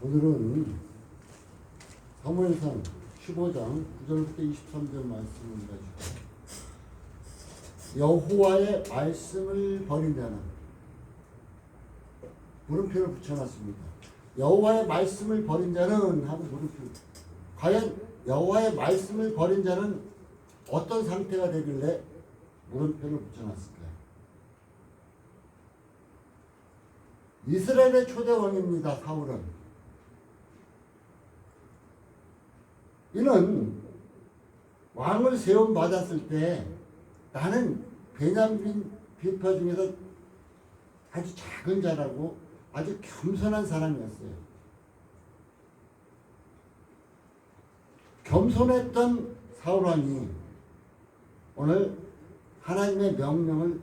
오늘은 사무엘상 15장 9절부터 23절 말씀을 가지고 여호와의 말씀을 버린 자는 물음표를 붙여놨습니다. 여호와의 말씀을 버린 자는 하고 물음표. 과연 여호와의 말씀을 버린 자는 어떤 상태가 되길래 물음표를 붙여놨을까요? 이스라엘의 초대 왕입니다. 사울은. 이는 왕을 세움 받았을 때 나는 베냐민 비파 중에서 아주 작은 자라고 아주 겸손한 사람이었어요. 겸손했던 사울왕이 오늘 하나님의 명령을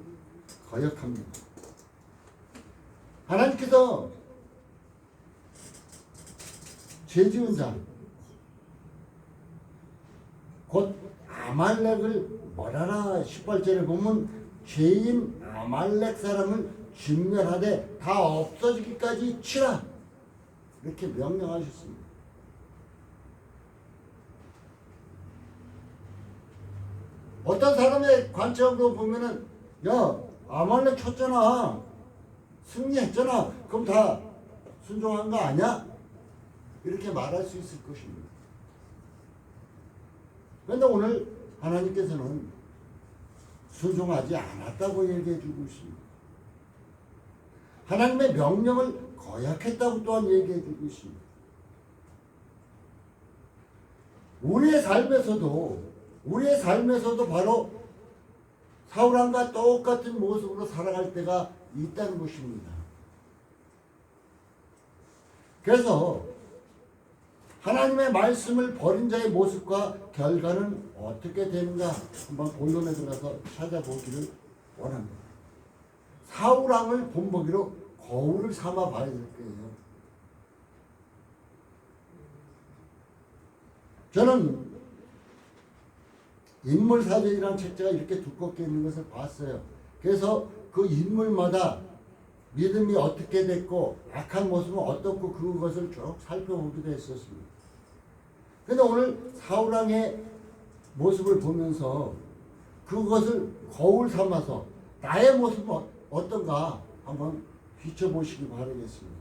거역합니다. 하나님께서 죄지은 자 곧 아말렉을 뭐라나 18절에 보면 죄인 아말렉 사람을 진멸하되 다 없어지기까지 치라 이렇게 명령하셨습니다. 어떤 사람의 관점으로 보면은 야 아말렉 쳤잖아 승리했잖아 그럼 다 순종한 거 아니야? 이렇게 말할 수 있을 것입니다. 그런데 오늘 하나님께서는 순종하지 않았다고 얘기해 주고 있습니다. 하나님의 명령을 거역했다고 또한 얘기해 주고 있습니다. 우리의 삶에서도 바로 사울왕과 똑같은 모습으로 살아갈 때가 있다는 것입니다. 그래서 하나님의 말씀을 버린 자의 모습과 결과는 어떻게 되는가 한번 본론에 들어가서 찾아보기를 원합니다. 사울왕을 본보기로 거울을 삼아 봐야 될 거예요. 저는 인물사전이라는 책자가 이렇게 두껍게 있는 것을 봤어요. 그래서 그 인물마다 믿음이 어떻게 됐고 악한 모습은 어떻고 그것을 쭉 살펴보기도 했었습니다. 그런데 오늘 사울왕의 모습을 보면서 그것을 거울 삼아서 나의 모습은 어떤가 한번 비춰보시기 바라겠습니다.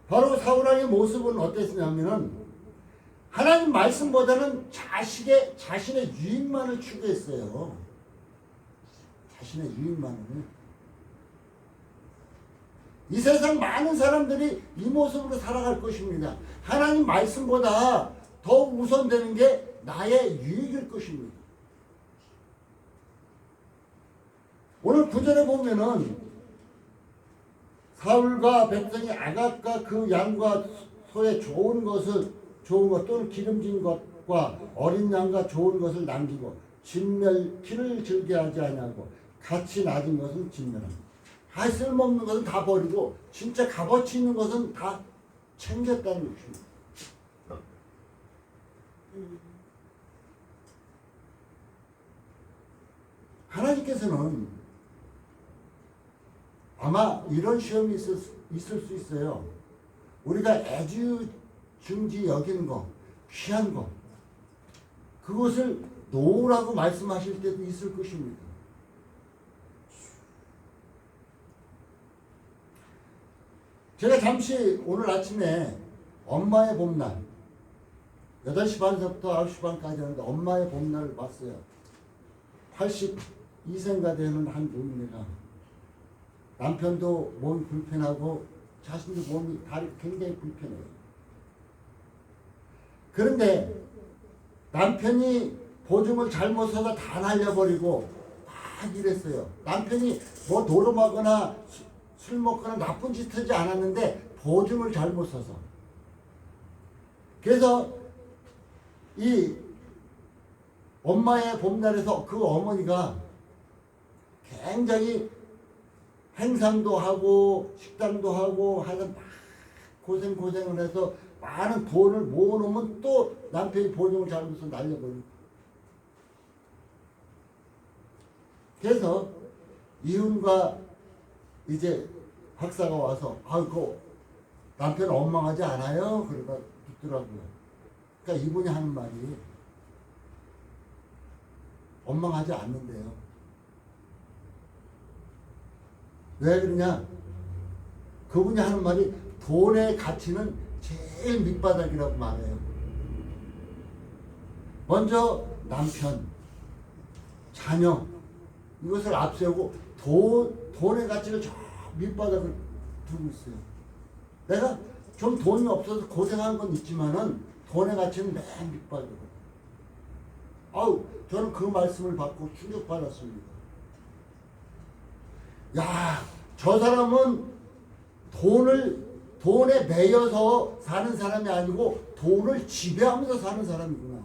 바로 사울왕의 모습은 어땠냐면은 하나님 말씀보다는 자신의 유익만을 추구했어요. 자신의 유익만을. 이 세상 많은 사람들이 이 모습으로 살아갈 것입니다. 하나님 말씀보다 더 우선되는 게 나의 유익일 것입니다. 오늘 구절에 보면은 사울과 백성이 아각과 그 양과 소의 좋은 것 또는 기름진 것과 어린 양과 좋은 것을 남기고 피를 즐겨하지 아니하고 가치 낮은 것은 진멸합니다. 쓸모없는 것은 다 버리고 진짜 값어치 있는 것은 다 챙겼다는 것입니다. 하나님께서는 아마 이런 시험이 있을 수 있어요. 우리가 애지중지 여기는 거, 귀한 거, 그것을 놓으라고 말씀하실 때도 있을 것입니다. 제가 잠시 오늘 아침에 엄마의 봄날 8시 반서부터 9시 반까지 하는데 엄마의 봄날을 봤어요. 82세가 되는 한 노인네가 남편도 몸이 불편하고 자신도 몸이 다리 굉장히 불편해요. 그런데 남편이 보증을 잘못 서서 다 날려버리고 막 이랬어요. 남편이 뭐 노름하거나 술 먹거나 나쁜 짓 하지 않았는데 보증을 잘못 서서. 그래서 이 엄마의 봄날에서 그 어머니가 굉장히 행상도 하고 식당도 하고 하여튼 막 고생을 해서 많은 돈을 모아놓으면 또 남편이 보증을 잘못해서 날려버리고. 그래서 이혼과 이제 박사가 와서 아이고 남편 원망하지 않아요? 그러다 듣더라고요. 그러니까 이분이 하는 말이 원망하지 않는데요. 왜 그러냐? 그분이 하는 말이 돈의 가치는 제일 밑바닥이라고 말해요. 먼저 남편, 자녀 이것을 앞세우고 돈의 가치를 저 밑바닥을 두고 있어요. 내가 좀 돈이 없어서 고생한 건 있지만은 돈의 가치는 맨 밑바닥으로. 아우, 저는 그 말씀을 받고 충격받았습니다. 야, 저 사람은 돈에 매여서 사는 사람이 아니고 돈을 지배하면서 사는 사람이구나.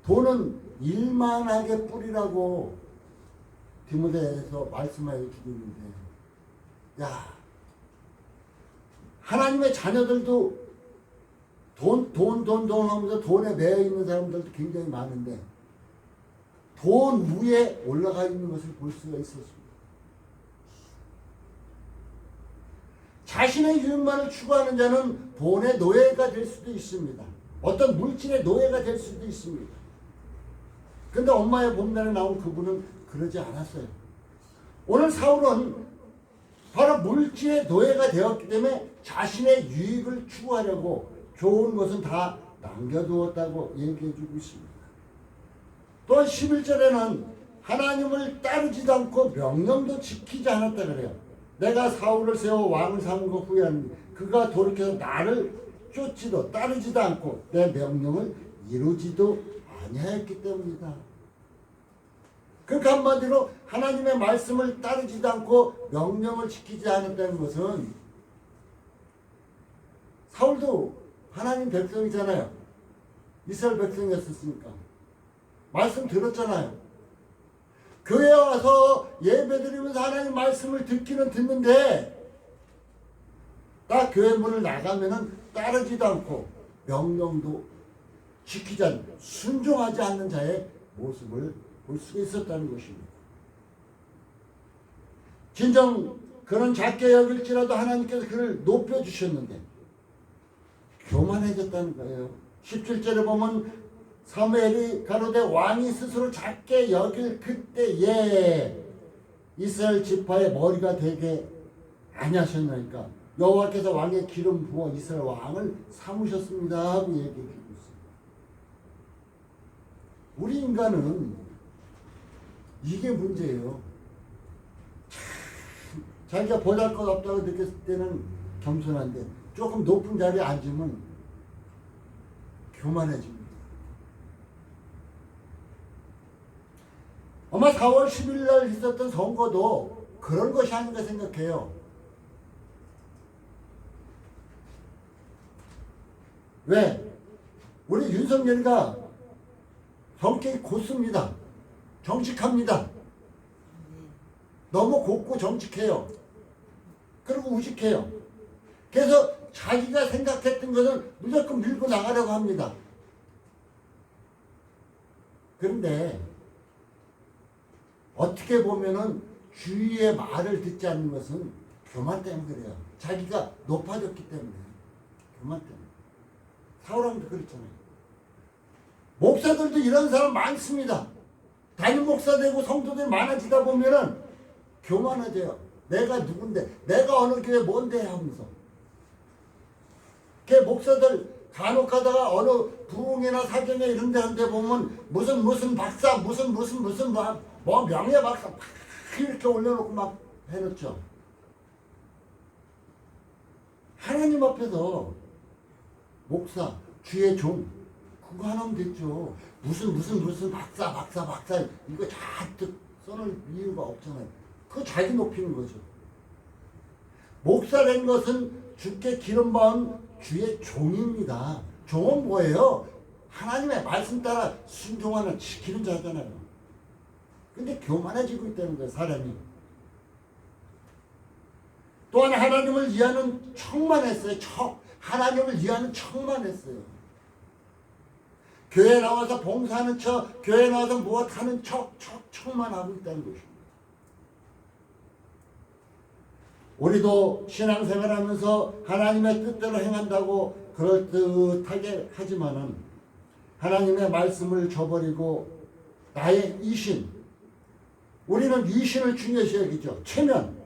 돈은 일만하게 뿌리라고 디모데에서 말씀하여 주고 있는데, 야, 하나님의 자녀들도 돈 하면서 돈에 매여 있는 사람들도 굉장히 많은데, 돈 위에 올라가 있는 것을 볼 수가 있었습니다. 자신의 유익만을 추구하는 자는 돈의 노예가 될 수도 있습니다. 어떤 물질의 노예가 될 수도 있습니다. 근데 엄마의 본문에 나온 그분은 그러지 않았어요. 오늘 사울은 바로 물질의 노예가 되었기 때문에 자신의 유익을 추구하려고 좋은 것은 다 남겨두었다고 얘기해주고 있습니다. 또한 11절에는 하나님을 따르지도 않고 명령도 지키지 않았다 그래요. 내가 사울을 세워 왕을 삼은 것 후에는 그가 돌이켜서 나를 쫓지도 따르지도 않고 내 명령을 이루지도 아니하였기 때문이다. 그러니까 한마디로 하나님의 말씀을 따르지도 않고 명령을 지키지 않았다는 것은, 사울도 하나님 백성이잖아요. 이스라엘 백성이었으니까 말씀 들었잖아요. 교회에 와서 예배드리면서 하나님 말씀을 듣기는 듣는데 딱 교회 문을 나가면은 따르지도 않고 명령도 지키지 않는, 순종하지 않는 자의 모습을 볼 수가 있었다는 것입니다. 진정 그런 작게 여길지라도 하나님께서 그를 높여주셨는데 교만해졌다는 거예요. 17절에 보면 사무엘이 가로되 왕이 스스로 작게 여길 그때에 이스라엘 지파의 머리가 되게 아니하셨나니까 여호와께서 왕의 기름 부어 이스라엘 왕을 삼으셨습니다 하고 얘기해 주고 있습니다. 우리 인간은 이게 문제예요. 자기가 보잘것없다고 느꼈을 때는 겸손한데 조금 높은 자리에 앉으면 교만해집니다. 아마 4월 10일 날 있었던 선거도 그런 것이 아닌가 생각해요. 왜? 우리 윤석열이가 성격이 곧습니다. 정직합니다. 너무 곱고 정직해요. 그리고 우직해요. 그래서 자기가 생각했던 것은 무조건 밀고 나가려고 합니다. 그런데 어떻게 보면은 주위의 말을 듣지 않는 것은 교만 때문에 그래요. 자기가 높아졌기 때문에. 교만 때문에. 사울왕도 그렇잖아요. 목사들도 이런 사람 많습니다. 담임 목사 되고 성도들이 많아지다 보면은 교만해져요. 내가 누군데, 내가 어느 교회 뭔데 하면서. 그 목사들 간혹 가다가 어느 부흥회나 사경회 이런 데 한 데 보면 무슨 박사, 무슨 뭐 명예 박사 막 이렇게 올려놓고 막 해놓죠. 하나님 앞에서 목사, 주의 종, 그거 하나면 됐죠. 무슨 박사 이거 잔뜩 써놓을 이유가 없잖아요. 그거 자기 높이는 거죠. 목사라는 것은 주께 기름 받은 주의 종입니다. 종은 뭐예요? 하나님의 말씀 따라 순종하는 지키는 자잖아요. 근데 교만해지고 있다는 거예요, 사람이. 또한 하나님을 이해하는 척만 했어요. 하나님을 이해하는 척만 했어요. 교회 나와서 봉사하는 척, 교회 나와서 무엇하는 척만 하고 있다는 것입니다. 우리도 신앙생활하면서 하나님의 뜻대로 행한다고 그럴듯하게 하지만은 하나님의 말씀을 저버리고 나의 이신, 우리는 이신을 중요시 여기죠. 체면,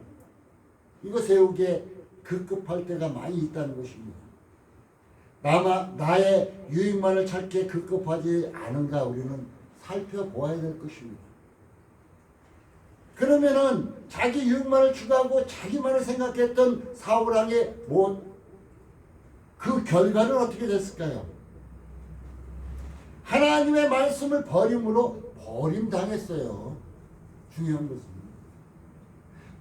이거 세우기에 급급할 때가 많이 있다는 것입니다. 나의 유익만을 찾기에 급급하지 않은가 우리는 살펴보아야 될 것입니다. 그러면은 자기 유익만을 추구하고 자기만을 생각했던 사울왕의 그 결과는 어떻게 됐을까요? 하나님의 말씀을 버림으로 버림당했어요. 중요한 것은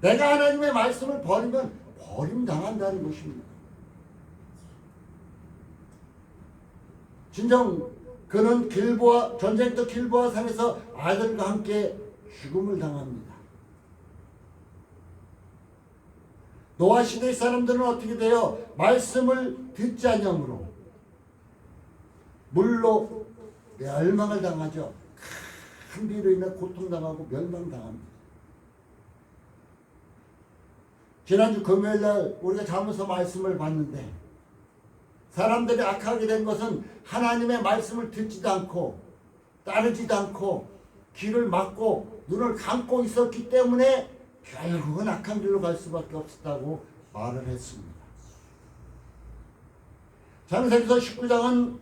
내가 하나님의 말씀을 버리면 버림당한다는 것입니다. 진정 그는 전쟁터 길보아 산에서 아들과 함께 죽음을 당합니다. 노아 시대의 사람들은 어떻게 돼요? 말씀을 듣지 아니함으로 물로 멸망을 당하죠. 큰 비로 인해 고통당하고 멸망당합니다. 지난주 금요일날 우리가 자면서 말씀을 봤는데 사람들이 악하게 된 것은 하나님의 말씀을 듣지도 않고 따르지도 않고 귀를 막고 눈을 감고 있었기 때문에 결국은 악한 길로 갈 수밖에 없었다고 말을 했습니다. 창세기서 19장은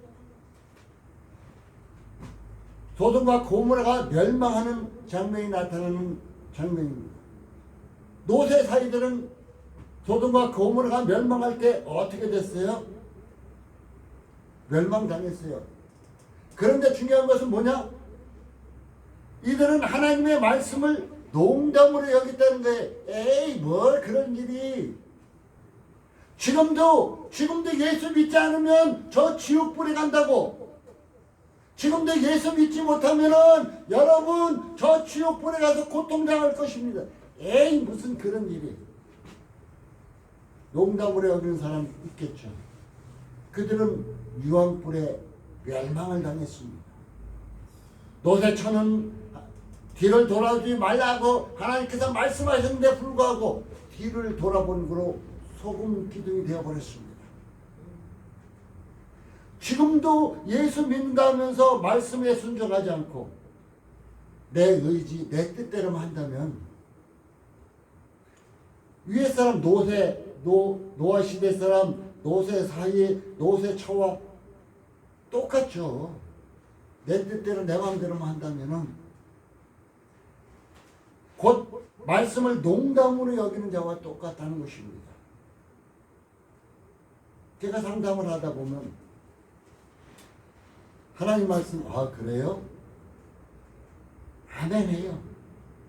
소돔과 고모라가 멸망하는 장면이 나타나는 장면입니다. 노세 사이들은 소돔과 고모라가 멸망할 때 어떻게 됐어요? 멸망당했어요. 그런데 중요한 것은 뭐냐? 이들은 하나님의 말씀을 농담으로 여겼다는 거예요. 에이, 뭘 그런 일이. 지금도 예수 믿지 않으면 저 지옥불에 간다고. 지금도 예수 믿지 못하면은 여러분 저 지옥불에 가서 고통당할 것입니다. 에이, 무슨 그런 일이. 농담으로 여기는 사람 있겠죠. 그들은 유황불에 멸망을 당했습니다. 노세처는 뒤를 돌아보지 말라고 하나님께서 말씀하셨는데 불구하고 뒤를 돌아본 거로 소금 기둥이 되어버렸습니다. 지금도 예수 믿는다 하면서 말씀에 순종하지 않고 내 의지, 내 뜻대로만 한다면 위에 사람 노아 시대 사람 노세 사이에 노세 처와 똑같죠. 내 뜻대로 내 마음대로만 한다면은 곧 말씀을 농담으로 여기는 자와 똑같다는 것입니다. 제가 상담을 하다 보면 하나님 말씀, 그래요? 아멘해요.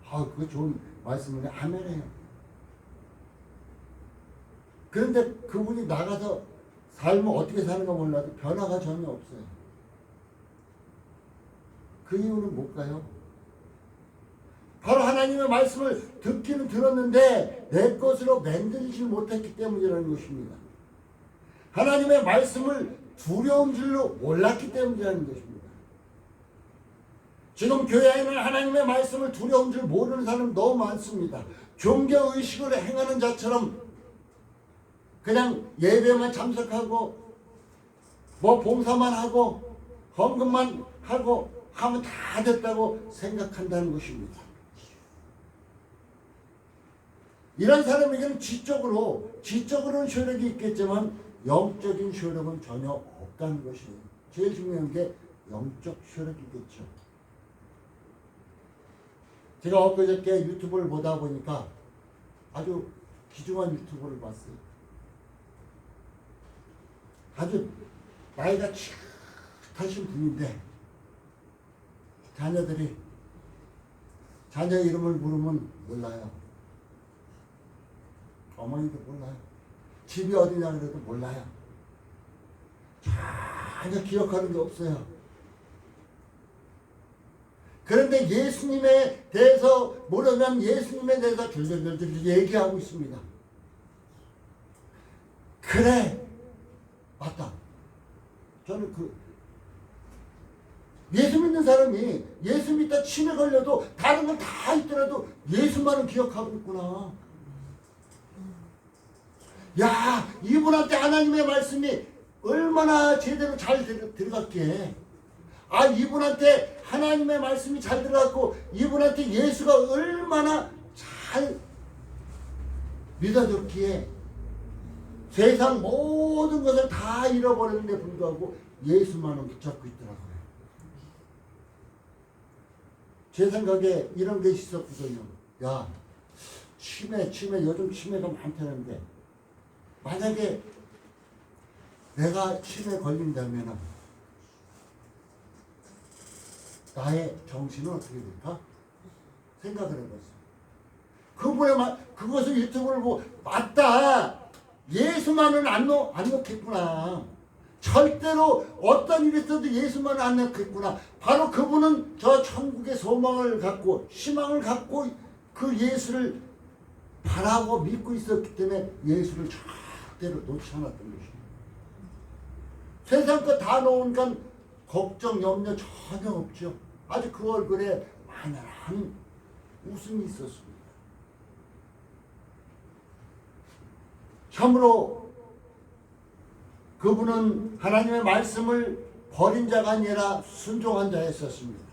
그거 좋은 말씀이네. 아멘해요. 그런데 그분이 나가서 삶을 어떻게 사는가 몰라도 변화가 전혀 없어요. 그 이유는 뭘까요? 바로 하나님의 말씀을 듣기는 들었는데 내 것으로 만들지 못했기 때문이라는 것입니다. 하나님의 말씀을 두려운 줄로 몰랐기 때문이라는 것입니다. 지금 교회 안에는 하나님의 말씀을 두려운 줄 모르는 사람 너무 많습니다. 종교의식으로 행하는 자처럼 그냥 예배만 참석하고 봉사만 하고 헌금만 하고 하면 다 됐다고 생각한다는 것입니다. 이런 사람에게는 지적으로는 효력이 있겠지만 영적인 효력은 전혀 없다는 것이에요. 제일 중요한 게 영적 효력이겠죠. 제가 엊그저께 유튜브를 보다 보니까 아주 귀중한 유튜브를 봤어요. 아주 나이가 치긋하신 분인데 자녀들이 자녀 이름을 물으면 몰라요. 어머니도 몰라요. 집이 어디냐 그래도 몰라요. 전혀 기억하는 게 없어요. 그런데 예수님에 대해서 모르면 예수님에 대해서 줄줄줄줄 얘기하고 있습니다. 그래, 맞다. 저는 예수 믿는 사람이 예수 믿다 치매 걸려도 다른 건 다 있더라도 예수만은 기억하고 있구나. 야, 이분한테 하나님의 말씀이 얼마나 제대로 잘 들어갔기에, 아, 이분한테 하나님의 말씀이 잘 들어갔고 이분한테 예수가 얼마나 잘 믿어졌기에 세상 모든 것을 다 잃어버렸는데 불구하고 예수만은 붙잡고 있더라고요. 제 생각에 이런 게 있었거든요. 야, 치매 요즘 치매가 많다는데 만약에 내가 치매 걸린다면 나의 정신은 어떻게 될까? 생각을 해봤어요. 그것을 유튜브를 보고 맞다. 예수만은 안 놓겠구나. 절대로 어떤 일이 있어도 예수만은 안 놓겠구나. 바로 그분은 저 천국의 소망을 갖고 희망을 갖고 그 예수를 바라고 믿고 있었기 때문에 예수를 절대로 놓지 않았던 것입니다. 세상 거 다 놓으니까 걱정, 염려 전혀 없죠. 아주 그 얼굴에 환한 웃음이 있었습니다. 참으로 그분은 하나님의 말씀을 버린 자가 아니라 순종한 자였었습니다.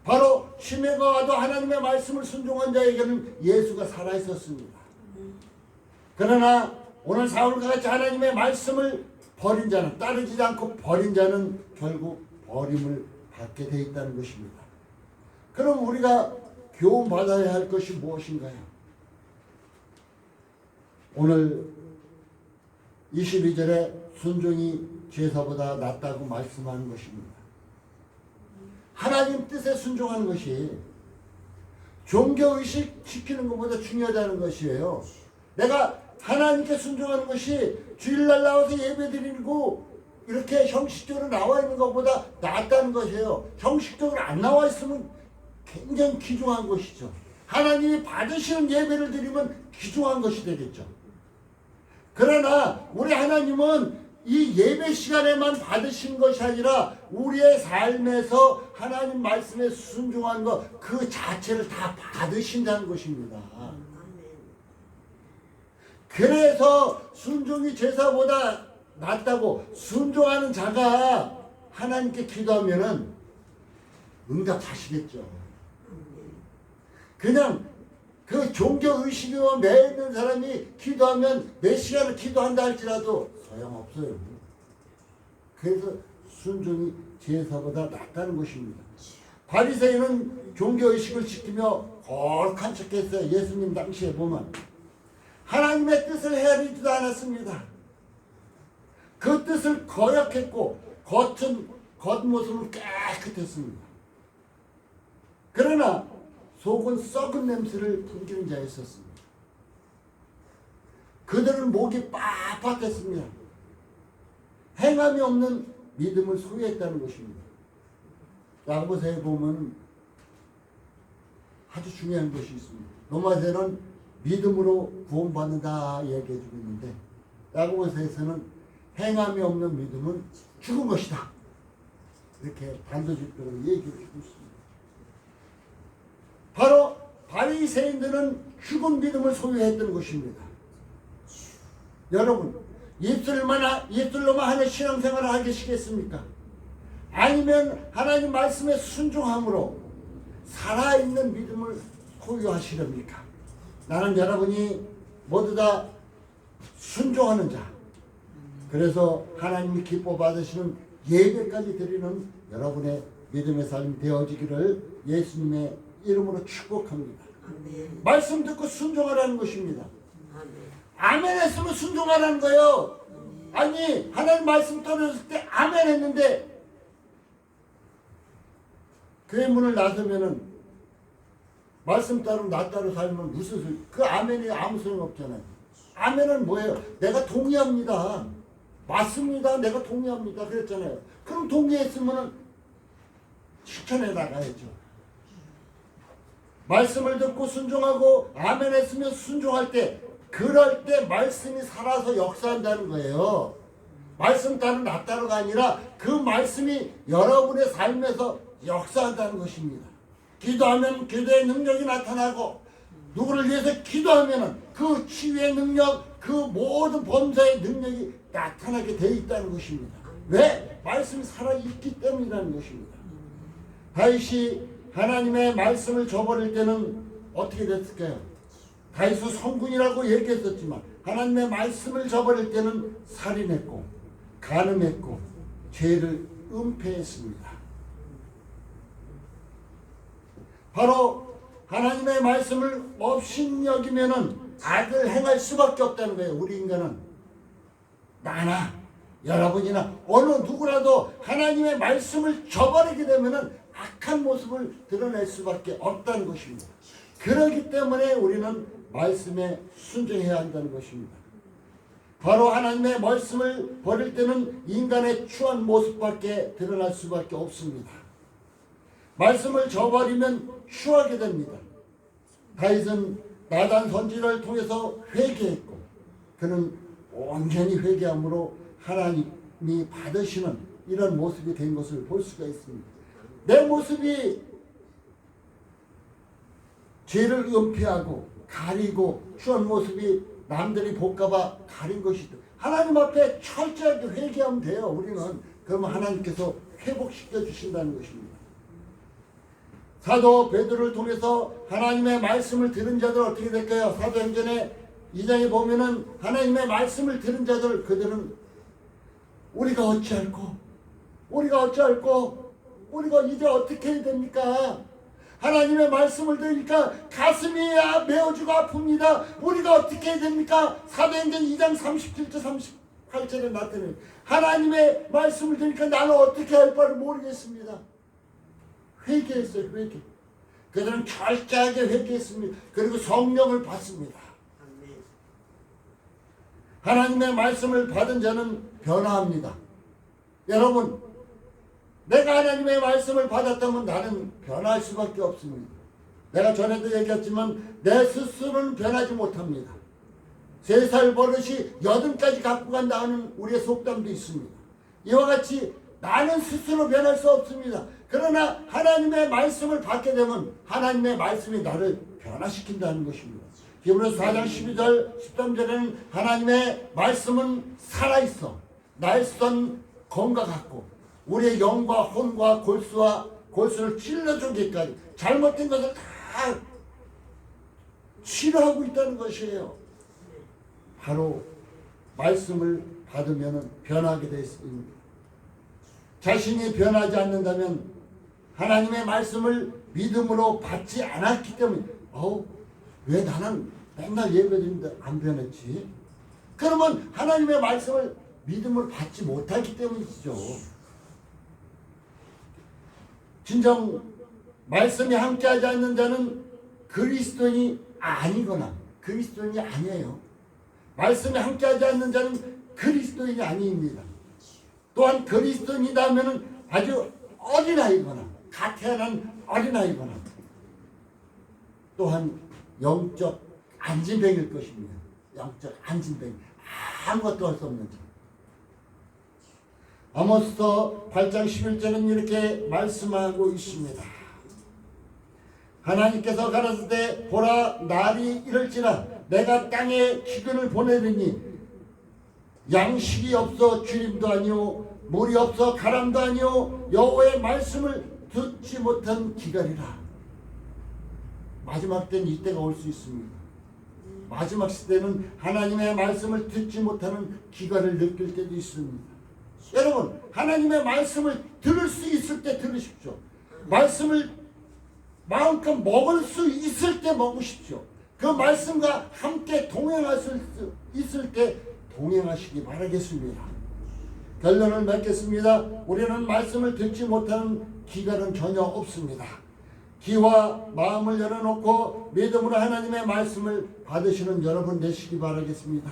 바로 치매가 와도 하나님의 말씀을 순종한 자에게는 예수가 살아있었습니다. 그러나 오늘 사울과 같이 하나님의 말씀을 버린 자는, 따르지 않고 버린 자는 결국 버림을 받게 되어 있다는 것입니다. 그럼 우리가 교훈받아야 할 것이 무엇인가요? 오늘 22절에 순종이 제사보다 낫다고 말씀하는 것입니다. 하나님 뜻에 순종하는 것이 종교의식 지키는 것보다 중요하다는 것이에요. 내가 하나님께 순종하는 것이 주일날 나와서 예배드리고 이렇게 형식적으로 나와 있는 것보다 낫다는 것이에요. 형식적으로 안 나와 있으면 굉장히 귀중한 것이죠. 하나님이 받으시는 예배를 드리면 귀중한 것이 되겠죠. 그러나 우리 하나님은 이 예배 시간에만 받으신 것이 아니라 우리의 삶에서 하나님 말씀에 순종한 것 그 자체를 다 받으신다는 것입니다. 그래서 순종이 제사보다 낫다고 순종하는 자가 하나님께 기도하면은 응답하시겠죠. 그냥 그 종교의식으로 매 있는 사람이 기도하면 몇 시간을 기도한다 할지라도 소용없어요. 그래서 순종이 제사보다 낫다는 것입니다. 바리새인은 종교의식을 지키며 거룩한 척했어요. 예수님 당시에 보면 하나님의 뜻을 헤아리지도 않았습니다. 그 뜻을 거역했고 겉모습은 깨끗했습니다. 그러나 속은 썩은 냄새를 풍기는 자였었습니다. 그들은 목이 빳빳했습니다. 행함이 없는 믿음을 소유했다는 것입니다. 야고보서에 보면 아주 중요한 것이 있습니다. 로마서는 믿음으로 구원받는다 얘기해주고 있는데 야고보서에서는 행함이 없는 믿음은 죽은 것이다. 이렇게 단도직입적으로 얘기해주고 있습니다. 바로 바리새인들은 죽은 믿음을 소유했던 것입니다. 여러분, 입술로만 하는 신앙생활을 하시겠습니까? 아니면 하나님 말씀에 순종함으로 살아있는 믿음을 소유하시렵니까? 나는 여러분이 모두 다 순종하는 자, 그래서 하나님이 기뻐 받으시는 예배까지 드리는 여러분의 믿음의 삶이 되어지기를 예수님의 이름으로 축복합니다. 아멘. 말씀 듣고 순종하라는 것입니다. 아멘 했으면 순종하라는 거예요. 아니 하나님 말씀 떨어졌을 때 아멘 했는데 교회 문을 나서면은 말씀 따로 나 따로 살면 무슨 소리? 그 아멘이 아무 소용 없잖아요. 아멘은 뭐예요? 내가 동의합니다. 맞습니다. 내가 동의합니다. 그랬잖아요. 그럼 동의했으면은 실천해 나가야죠. 말씀을 듣고 순종하고 아멘 했으면 순종할 때 그럴 때 말씀이 살아서 역사한다는 거예요. 말씀 따로 나 따로가 아니라 그 말씀이 여러분의 삶에서 역사한다는 것입니다. 기도하면 기도의 능력이 나타나고 누구를 위해서 기도하면은 그 치유의 능력, 그 모든 범사의 능력이 나타나게 되어 있다는 것입니다. 왜? 말씀이 살아있기 때문이라는 것입니다. 다윗이 하나님의 말씀을 저버릴 때는 어떻게 됐을까요? 다윗은 성군이라고 얘기했었지만 하나님의 말씀을 저버릴 때는 살인했고 간음했고 죄를 은폐했습니다. 바로 하나님의 말씀을 업신여기면은 악을 행할 수밖에 없다는 거예요. 우리 인간은 나나 여러분이나 어느 누구라도 하나님의 말씀을 저버리게 되면은 악한 모습을 드러낼 수밖에 없다는 것입니다. 그렇기 때문에 우리는 말씀에 순종해야 한다는 것입니다. 바로 하나님의 말씀을 버릴 때는 인간의 추한 모습밖에 드러날 수밖에 없습니다. 말씀을 저버리면 추하게 됩니다. 다윗은 나단 선지자를 통해서 회개했고 그는 온전히 회개함으로 하나님이 받으시는 이런 모습이 된 것을 볼 수가 있습니다. 내 모습이 죄를 은폐하고 가리고 추한 모습이 남들이 볼까봐 가린 것이다. 하나님 앞에 철저하게 회개하면 돼요. 우리는 그러면 하나님께서 회복시켜 주신다는 것입니다. 사도 베드로를 통해서 하나님의 말씀을 들은 자들 어떻게 될까요? 사도행전에 2장에 보면은 하나님의 말씀을 들은 자들 그들은 우리가 어찌할꼬? 우리가 이제 어떻게 해야 됩니까? 하나님의 말씀을 들으니까 가슴이 메어지고 아픕니다. 우리가 어떻게 해야 됩니까? 사도행전 2장 37절 38절에 나타내요. 하나님의 말씀을 들으니까 나는 어떻게 할 바를 모르겠습니다. 회개했어요. 회개. 그들은 철저하게 회개했습니다. 그리고 성령을 받습니다. 하나님의 말씀을 받은 자는 변화합니다. 여러분, 내가 하나님의 말씀을 받았다면 나는 변할 수밖에 없습니다. 내가 전에도 얘기했지만 내 스스로는 변하지 못합니다. 3살 버릇이 80까지 갖고 간다 하는 우리의 속담도 있습니다. 이와 같이 나는 스스로 변할 수 없습니다. 그러나 하나님의 말씀을 받게 되면 하나님의 말씀이 나를 변화시킨다는 것입니다. 히브리서 4장 12절 13절에는 하나님의 말씀은 살아있어 날선 검과 같고 우리의 영과 혼과 골수를 찔러주기까지 잘못된 것을 다 치료하고 있다는 것이에요. 바로 말씀을 받으면 변하게 되어 있습니다. 자신이 변하지 않는다면 하나님의 말씀을 믿음으로 받지 않았기 때문에 왜 나는 맨날 예배드리는데 안 변했지? 그러면 하나님의 말씀을 믿음으로 받지 못하기 때문이죠. 진정 말씀이 함께하지 않는 자는 그리스도인이 아니거나 그리스도인이 아니에요. 말씀이 함께하지 않는 자는 그리스도인이 아닙니다. 또한 그리스도인이다 하면 아주 어린아이거나 갓 태어난 어린아이거나 또한 영적 안진뱅일 것입니다. 영적 안진뱅이 아무것도 할 수 없는 자. 아모스서 8장 11절은 이렇게 말씀하고 있습니다. 하나님께서 가라사대 보라 날이 이럴지라 내가 땅에 기근을 보내리니 양식이 없어 주림도 아니오 물이 없어 가람도 아니오 여호와의 말씀을 듣지 못한 기갈이라. 마지막 때는 이때가 올 수 있습니다. 마지막 시대는 하나님의 말씀을 듣지 못하는 기갈을 느낄 때도 있습니다. 여러분, 하나님의 말씀을 들을 수 있을 때 들으십시오. 말씀을 마음껏 먹을 수 있을 때 먹으십시오. 그 말씀과 함께 동행할 수 있을 때 동행하시기 바라겠습니다. 결론을 맺겠습니다. 우리는 말씀을 듣지 못하는 기갈은 전혀 없습니다. 귀와 마음을 열어놓고 믿음으로 하나님의 말씀을 받으시는 여러분 되시기 바라겠습니다.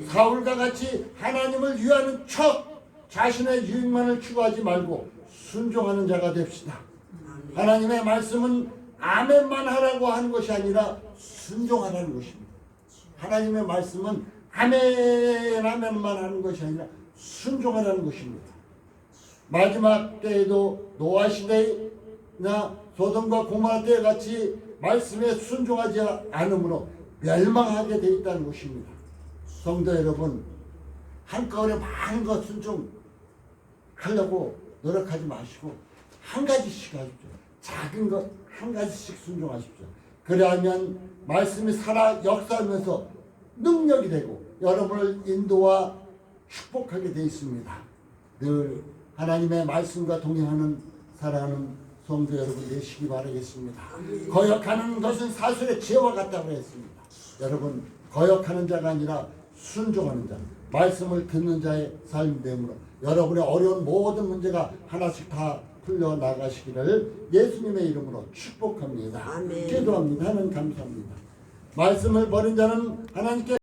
사울과 같이 하나님을 위하는 척 자신의 유익만을 추구하지 말고 순종하는 자가 됩시다. 하나님의 말씀은 아멘만 하라고 하는 것이 아니라 순종하라는 것입니다. 하나님의 말씀은 아멘만 하는 것이 아니라 순종하라는 것입니다. 마지막 때에도 노아 시대나 소돔과 고모라 때 같이 말씀에 순종하지 않으므로 멸망하게 돼 있다는 것입니다. 성도 여러분, 한꺼번에 많은 것 순종하려고 노력하지 마시고 한 가지씩 하십시오. 작은 것 한 가지씩 순종하십시오. 그러하면 말씀이 살아 역사하면서 능력이 되고 여러분을 인도와 축복하게 되어 있습니다. 늘 하나님의 말씀과 동행하는 사랑하는 성도 여러분 되시기 바라겠습니다. 거역하는 것은 사술의 죄와 같다고 했습니다. 여러분, 거역하는 자가 아니라 순종하는 자, 말씀을 듣는 자의 삶이 되므로 여러분의 어려운 모든 문제가 하나씩 다 풀려나가시기를 예수님의 이름으로 축복합니다. 아멘. 기도합니다. 하나님 감사합니다. 말씀을 버린 자는 하나님께